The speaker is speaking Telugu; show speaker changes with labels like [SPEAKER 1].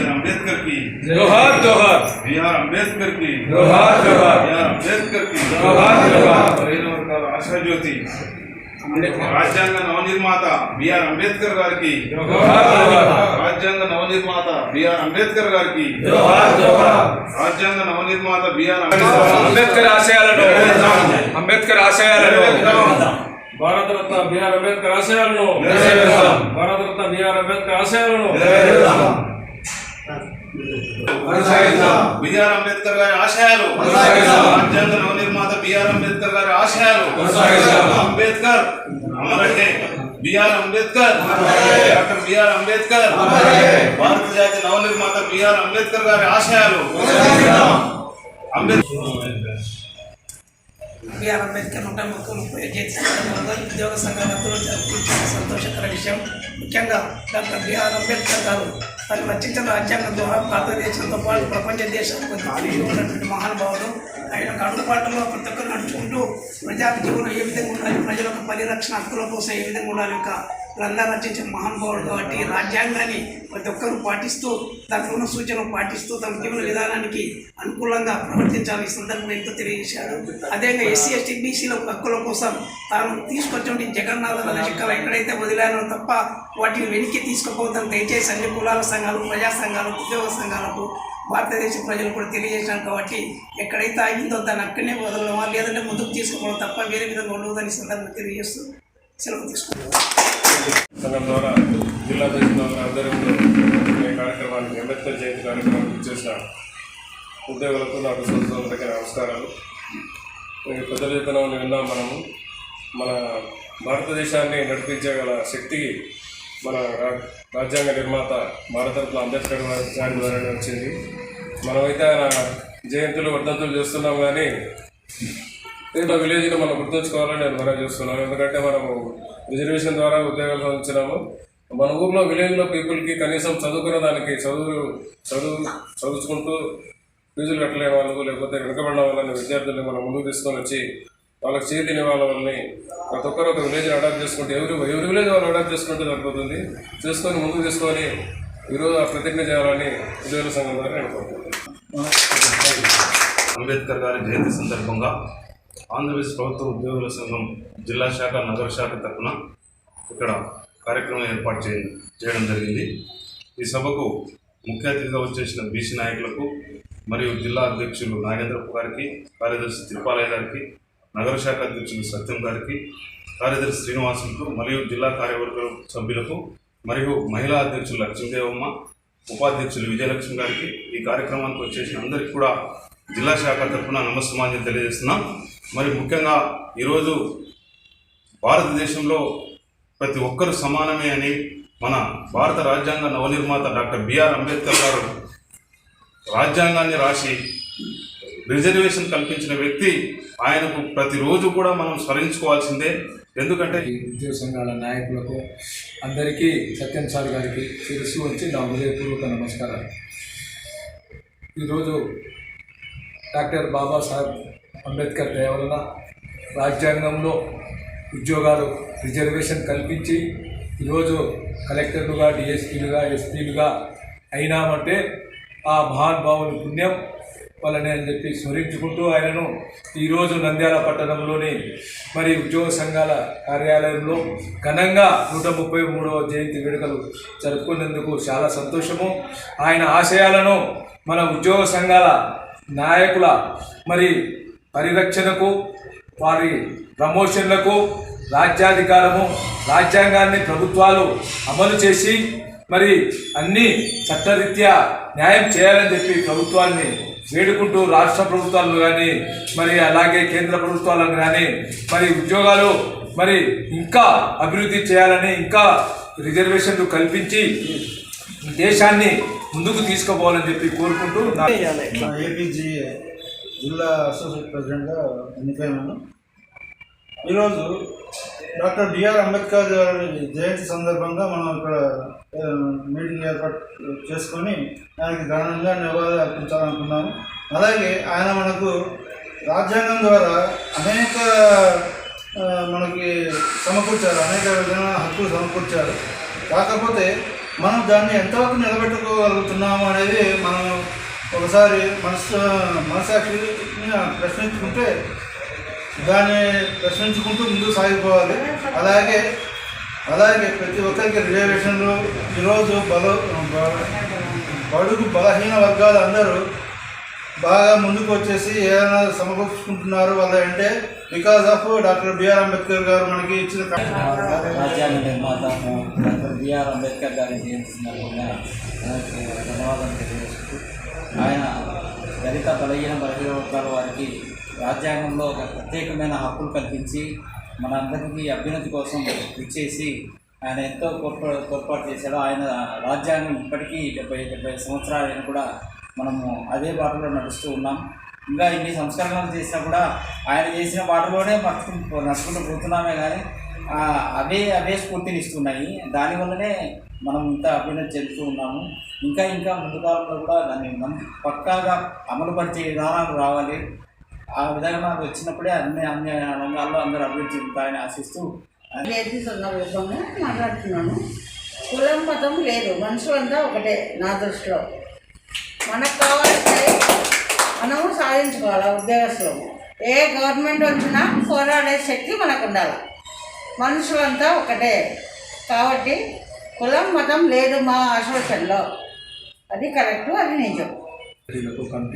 [SPEAKER 1] अंबेडकर की जोहार जोहार, BR अंबेडकर की जोहार जोहार, BR अंबेडकर की जोहार जोहार, आशा ज्योति రాజ్యాంగ నవనిర్మాత బిఆర్ అంబేద్కర్ గారికి రాజ్యాంగ నవనిర్మాత బిఆర్ అంబేద్కర్ గారికి రాజ్యాంగ నవనిర్మాత బిఆర్ అంబేద్కర్ ఆశయాలను భారతరత్న బిఆర్ అంబేద్కర్ ఆశయాలను భారతరత్న బిఆర్ అంబేద్కర్ ఆశయాలను బిఆర్ అంబేద్కర్ గారి ఆశయాలు రాజ్యాంగ నవనిర్మాత బిఆర్ అంబేద్కర్ గారి ఆశయాలు అంబేద్కర్ అమరహే BR Ambedkar doctor BR Ambedkar భారత జాతి నవనిర్మాత బిఆర్ అంబేద్కర్ గారి ఆశయాలు
[SPEAKER 2] బిఆర్ అంబేద్కర్ 130 జయంతి ఉద్యోగ సంఘాలతో జరుపుకుంటున్న సంతోషకర విషయం. ముఖ్యంగా డాక్టర్ బిఆర్ అంబేద్కర్ గారు తను రచించిన రాజ్యాంగం ద్వారా భారతదేశంతో పాటు ప్రపంచ దేశాలకు ఉన్నటువంటి మహానుభావుడు. ఆయన కడుపాటలో ప్రతి ఒక్కరు నడుచుకుంటూ ప్రజా జీవనం ఏ విధంగా ఉండాలి, ప్రజలకు పరిరక్షణ హక్కుల కోసం ఏ విధంగా ఉండాలి యొక్క గ్రంథాలు రచించిన మహానుభావుడు. కాబట్టి రాజ్యాంగాన్ని ప్రతి ఒక్కరూ పాటిస్తూ దాంట్లో ఉన్న సూచనలు పాటిస్తూ తమ జీవన విధానానికి అనుకూలంగా ప్రవర్తించాలని ఈ సందర్భంగా ఎంతో తెలియజేశాడు. అదేవిధంగా ఎస్సీ ఎస్టీ బీసీల హక్కుల కోసం తాను తీసుకొచ్చిన జగన్నాథ లెక్కలు ఎక్కడైతే వదిలానో తప్ప వాటిని వెనక్కి తీసుకుపోతాను. దయచేసి అన్ని కులాల సంఘాలు, ప్రజా సంఘాలు, ఉద్యోగ సంఘాలకు భారతదేశ ప్రజలు కూడా తెలియజేశాను. కాబట్టి ఎక్కడైతే ఆగిందో దాన్ని అక్కడనే వదలమా, లేదంటే ముందుకు తీసుకోవడం తప్ప వేరే విధంగా ఉండదని సందర్భంగా తెలియజేస్తూ సెలవు తీసుకుంటాం.
[SPEAKER 3] సంఘం ద్వారా జిల్లా ఆధ్వర్యంలో ఈ కార్యక్రమానికి అంబేద్కర్ జయంతి కార్యక్రమానికి చేసిన ఉద్యోగులకు నాకు సోదరులకి నమస్కారాలు. పెద్ద చేతనం విన్నాం. మన భారతదేశాన్ని నడిపించగల శక్తి మన రాజ్యాంగ నిర్మాత భారతరత్న అంబేద్కర్ గారి ద్వారానే వచ్చింది. మనమైతే ఆయన జయంతులు వర్ధంతులు చేస్తున్నాం, కానీ ఏదో విలేజ్ని మనం గుర్తుంచుకోవాలని నేను మనం చూస్తున్నాను. ఎందుకంటే మనము రిజర్వేషన్ ద్వారా ఉద్యోగాలు సాధించినాము. మన ఊర్లో విలేజ్లో పీపుల్కి కనీసం చదువుకునే దానికి చదువుకుంటూ ఫీజులు కట్టలేని వాళ్ళు, లేకపోతే వెనుకబడిన వాళ్ళని విద్యార్థుల్ని మనం ముందుకు తీసుకొని వచ్చి వాళ్ళకి చేతిని వాళ్ళని ప్రతి ఒక్కరు ఒక విలేజ్ని అడాప్ట్ చేసుకుంటే ఎవరి విలేజ్ వాళ్ళు అడాప్ట్ చేసుకుంటే సరిపోతుంది. చేసుకొని ముందుకు తీసుకొని ఈరోజు ఆ ప్రతిజ్ఞ చేయాలని ఉద్యోగుల సంఘం ద్వారా నేను కోరుకుంటున్నాను.
[SPEAKER 1] అంబేద్కర్ గారి జయంతి సందర్భంగా ఆంధ్రప్రదేశ్ ప్రభుత్వ ఉద్యోగుల సంఘం జిల్లా శాఖ, నగర శాఖ తరఫున ఇక్కడ కార్యక్రమం ఏర్పాటు చేయడం జరిగింది. ఈ సభకు ముఖ్య అతిథిగా వచ్చేసిన బీసీ నాయకులకు మరియు జిల్లా అధ్యక్షులు నాగేంద్రప్ప గారికి, కార్యదర్శి తిరుపాలయ్య గారికి, నగర శాఖ అధ్యక్షులు సత్యం గారికి, కార్యదర్శి శ్రీనివాసులకు మరియు జిల్లా కార్యవర్గ సభ్యులకు మరియు మహిళా అధ్యక్షులు లక్ష్మీదేవమ్మ, ఉపాధ్యక్షులు విజయలక్ష్మి గారికి, ఈ కార్యక్రమానికి వచ్చేసిన అందరికీ కూడా జిల్లా శాఖ తరఫున నమస్సుమాంజలి తెలియజేస్తున్నాం. మరి ముఖ్యంగా ఈరోజు భారతదేశంలో ప్రతి ఒక్కరు సమానమే అని మన భారత రాజ్యాంగ నవనిర్మాత డాక్టర్ బిఆర్ అంబేద్కర్ గారు రాజ్యాంగాన్ని రాసి రిజర్వేషన్ కల్పించిన వ్యక్తి. ఆయనకు ప్రతిరోజు కూడా మనం స్మరించుకోవాల్సిందే. ఎందుకంటే
[SPEAKER 4] ఉద్యోగ సంఘాల నాయకులకు అందరికీ సత్యం సార్ గారికి శిరస్సు వచ్చి నా హృదయపూర్వక నమస్కారాలు. ఈరోజు డాక్టర్ బాబాసాహెబ్ అంబేద్కర్ దయ వలన రాజ్యాంగంలో ఉద్యోగాలు రిజర్వేషన్ కల్పించి ఈరోజు కలెక్టర్లుగా, డిఎస్పీలుగా, ఎస్పీలుగా అయినామంటే ఆ మహానుభావుని పుణ్యం వల్లనే అని చెప్పి స్మరించుకుంటూ ఆయనను ఈరోజు నంద్యాల పట్టణంలోని మరి ఉద్యోగ సంఘాల కార్యాలయంలో ఘనంగా 133వ జయంతి వేడుకలు జరుపుకునేందుకు చాలా సంతోషము. ఆయన ఆశయాలను మన ఉద్యోగ సంఘాల నాయకుల మరి పరిరక్షణకు, వారి ప్రమోషన్లకు, రాజ్యాధికారము, రాజ్యాంగాన్ని ప్రభుత్వాలు అమలు చేసి మరి అన్ని చట్టరీత్యా న్యాయం చేయాలని చెప్పి ప్రభుత్వాన్ని వేడుకుంటూ రాష్ట్ర ప్రభుత్వాలను కానీ మరి అలాగే కేంద్ర ప్రభుత్వాలను కానీ మరి ఉద్యోగాలు మరి ఇంకా అభివృద్ధి చేయాలని, ఇంకా రిజర్వేషన్లు కల్పించి దేశాన్ని ముందుకు తీసుకుపోవాలని చెప్పి కోరుకుంటూ
[SPEAKER 5] ఏపీజీ జిల్లా అసోసియేట్ ప్రెసిడెంట్గా ఎన్నికైనాను. ఈరోజు డాక్టర్ బిఆర్ అంబేద్కర్ గారి జయంతి సందర్భంగా మనం ఇక్కడ మీటింగ్ ఏర్పాటు చేసుకొని ఆయనకి ఘనంగా నివాళులు అర్పించాలనుకున్నాము. అలాగే ఆయన మనకు రాజ్యాంగం ద్వారా అనేక మనకి సమకూర్చారు, అనేక విధమైన హక్కులు సమకూర్చారు. కాకపోతే మనం దాన్ని ఎంతవరకు నిలబెట్టుకోగలుగుతున్నాము అనేది మనం ఒకసారి మనసాక్షిని ప్రశ్నించుకుంటే దాన్ని ప్రశ్నించుకుంటూ ముందుకు సాగిపోవాలి. అలాగే ప్రతి ఒక్కరికి రిజర్వేషన్లు ఈరోజు బడుగు బలహీన వర్గాలు అందరూ బాగా ముందుకు వచ్చేసి ఏదైనా సమకూర్చుకుంటున్నారు వాళ్ళ అంటే because of doctor BR Ambedkar garu మనకి ఇచ్చిన
[SPEAKER 6] రాజ్యాంగ నిర్మాత డాక్టర్ బిఆర్ అంబేద్కర్ గారి జయంతి సందర్భంగా ధన్యవాదాలు తెలియజేస్తూ ఆయన దళిత బలహీన వర్గాల వారికి రాజ్యాంగంలో ఒక ప్రత్యేకమైన హక్కులు కల్పించి మనందరికీ అభ్యున్నతి కోసం ఇచ్చేసి ఆయన ఎంతో తోడ్పాటు చేశాడు. ఆయన రాజ్యాంగం ఇప్పటికీ 70 సంవత్సరాలైనా కూడా మనము అదే బాటలో నడుస్తూ ఉన్నాం. ఇంకా ఇన్ని సంస్కరణలు చేసినా కూడా ఆయన చేసిన బాటలోనే నడుచుకుంటూ పోతున్నామే కానీ అవే స్ఫూర్తిని ఇస్తున్నాయి. దానివల్లనే మనం ఇంత అభ్యున్నతి చెందుతూ ఉన్నాము. ఇంకా ముందు కాలంలో కూడా దాన్ని పక్కాగా అమలుపరిచే విధానాలు రావాలి. ఆ విధంగా వచ్చినప్పుడే అన్ని రంగాల్లో అందరూ అభివృద్ధి చెందుతారని ఆశిస్తూ
[SPEAKER 7] జయంతి సందర్భంగా మాట్లాడుతున్నాను. కులం మతం లేదు, మనుషులంతా ఒకటే. నా దృష్టిలో మనకు కావాల్సి మనము సాధించుకోవాలి. ఉద్యోగస్తులు ఏ గవర్నమెంట్ వచ్చినా పోరాడే శక్తి మనకు ఉండాలి. మనుషులంతా ఒకటే కాబట్టి కులం మతం లేదు మా ఆలోచనలో. అది కరెక్టు, అది నిజం.
[SPEAKER 4] కమిటీ